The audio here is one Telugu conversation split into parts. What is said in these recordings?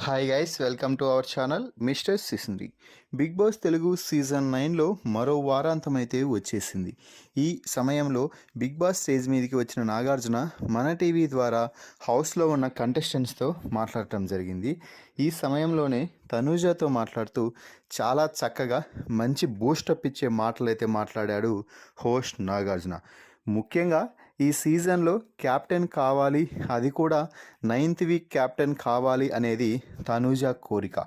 Hi guys, welcome to our channel mister Sisindri. Big boss Telugu season 9లో మరో వారాంతం అయితే వచ్చేసింది. ఈ సమయంలో బిగ్ బాస్ స్టేజ్ మీదకి వచ్చిన నాగార్జున మన టీవీ ద్వారా హౌస్లో ఉన్న కంటెస్టెంట్స్తో మాట్లాడటం జరిగింది. ఈ సమయంలోనే తనూజతో మాట్లాడుతూ చాలా చక్కగా మంచి బూస్టప్ ఇచ్చే మాటలు అయితే మాట్లాడాడు హోస్ట్ నాగార్జున. ముఖ్యంగా ఈ సీజన్లో క్యాప్టెన్ కావాలి, అది కూడా 9th వీక్ క్యాప్టెన్ కావాలి అనేది తనూజ కోరిక.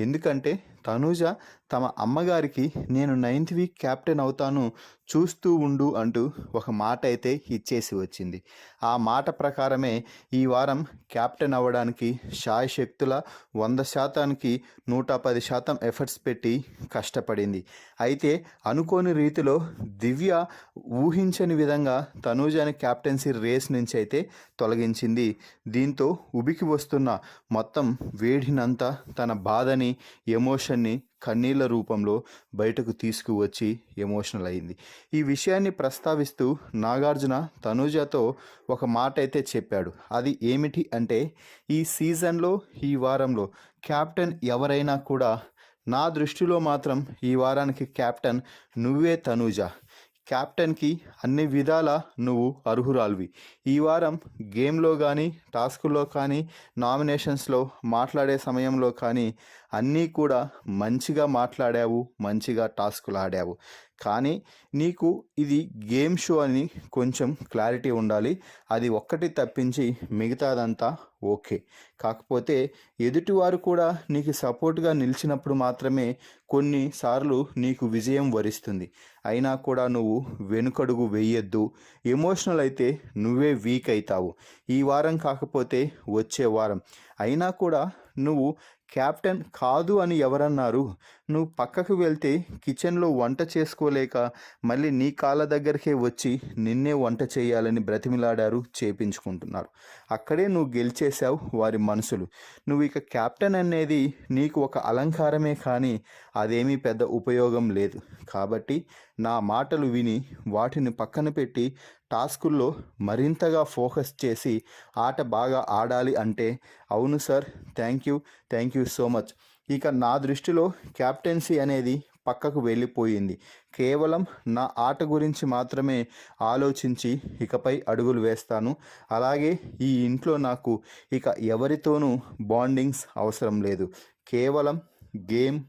ఎందుకంటే తనూజ తమ అమ్మగారికి నేను 9th వీక్ క్యాప్టెన్ అవుతాను, చూస్తూ ఉండు అంటూ ఒక మాట అయితే ఇచ్చేసి వచ్చింది. ఆ మాట ప్రకారమే ఈ వారం క్యాప్టెన్ అవ్వడానికి శాయశక్తుల 100%కి 110% ఎఫర్ట్స్ పెట్టి కష్టపడింది. అయితే అనుకోని రీతిలో దివ్య ఊహించని విధంగా తనూజని క్యాప్టెన్సీ రేస్ నుంచి అయితే తొలగించింది. దీంతో ఉబికి వస్తున్న మొత్తం వేడినంతా, తన బాధని, ఎమోషన్ని కన్నీళ్ల రూపంలో బయటకు తీసుకువచ్చి ఎమోషనల్ అయింది. ఈ విషయాన్ని ప్రస్తావిస్తూ నాగార్జున తనూజతో ఒక మాట అయితే చెప్పాడు. అది ఏమిటి అంటే, ఈ సీజన్లో ఈ వారంలో క్యాప్టెన్ ఎవరైనా కూడా నా దృష్టిలో మాత్రం ఈ వారానికి క్యాప్టెన్ నువ్వే తనూజ. క్యాప్టెన్కి అన్ని విధాల నువ్వు అర్హురాలివి. ఈ వారం గేమ్లో కానీ, టాస్కుల్లో కానీ, నామినేషన్స్లో మాట్లాడే సమయంలో కానీ అన్నీ కూడా మంచిగా మాట్లాడావు, మంచిగా టాస్కులు ఆడావు. కానీ నీకు ఇది గేమ్ షో అని కొంచెం క్లారిటీ ఉండాలి. అది ఒక్కటి తప్పించి మిగతాదంతా ఓకే. కాకపోతే ఎదుటివారు కూడా నీకు సపోర్ట్గా నిలిచినప్పుడు మాత్రమే కొన్నిసార్లు నీకు విజయం వరిస్తుంది. అయినా కూడా నువ్వు వెనుకడుగు వేయొద్దు. ఎమోషనల్ అయితే నువ్వే వీక్ అవుతావు. ఈ వారం కాకపోతే వచ్చే వారం. అయినా కూడా నువ్వు క్యాప్టెన్ కాదు అని ఎవరన్నారు? నువ్వు పక్కకు వెళ్తే కిచెన్లో వంట చేసుకోలేక మళ్ళీ నీ కాళ్ళ దగ్గరికే వచ్చి నిన్నే వంట చేయాలని బ్రతిమిలాడారు, చేపించుకుంటున్నారు. అక్కడే నువ్వు గెలిచేశావు వారి మనసులు. నువ్వు ఇక క్యాప్టెన్ అనేది నీకు ఒక అలంకారమే, కానీ అదేమీ పెద్ద ఉపయోగం లేదు. కాబట్టి నా మాటలు విని వాటిని పక్కన పెట్టి టాస్కుల్లో మరింతగా ఫోకస్ చేసి ఆట బాగా ఆడాలి అంటే, అవును sir, thank you so much. ఇక నా దృష్టిలో క్యాప్టెన్సీ అనేది పక్కకు వెళ్ళిపోయింది. కేవలం నా ఆట గురించి మాత్రమే ఆలోచించి ఇకపై అడుగులు వేస్తాను. అలాగే ఈ ఇంట్లో నాకు ఇక ఎవరితోనూ బాండింగ్స్ అవసరం లేదు. కేవలం గేమ్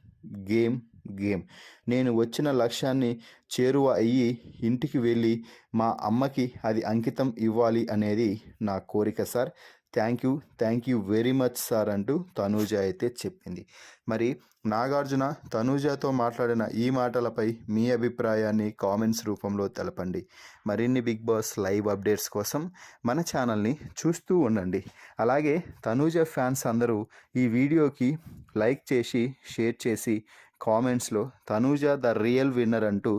గేమ్ గేమ్. నేను వచ్చిన లక్ష్యాన్ని చేరువ అయ్యి ఇంటికి వెళ్ళి మా అమ్మకి అది అంకితం ఇవ్వాలి అనేది నా కోరిక sir. Thank you very much sir అంటూ తనూజ అయితే చెప్పింది. మరి నాగార్జున తనూజతో మాట్లాడిన ఈ మాటలపై మీ అభిప్రాయాన్ని కామెంట్స్ రూపంలో తెలపండి. మరిన్ని బిగ్ బాస్ లైవ్ అప్డేట్స్ కోసం మన ఛానల్ని చూస్తూ ఉండండి. అలాగే తనూజ ఫ్యాన్స్ అందరూ ఈ వీడియోకి లైక్ చేసి, షేర్ చేసి, కామెంట్స్లో తనూజ ద రియల్ విన్నర్ అంటూ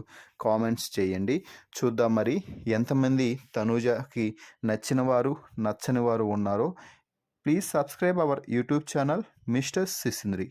కామెంట్స్ చేయండి. చూద్దాం మరి ఎంతమంది తనూజకి నచ్చిన వారు, నచ్చని వారు ఉన్నారో. Please subscribe our YouTube channel mister సిసింద్రి.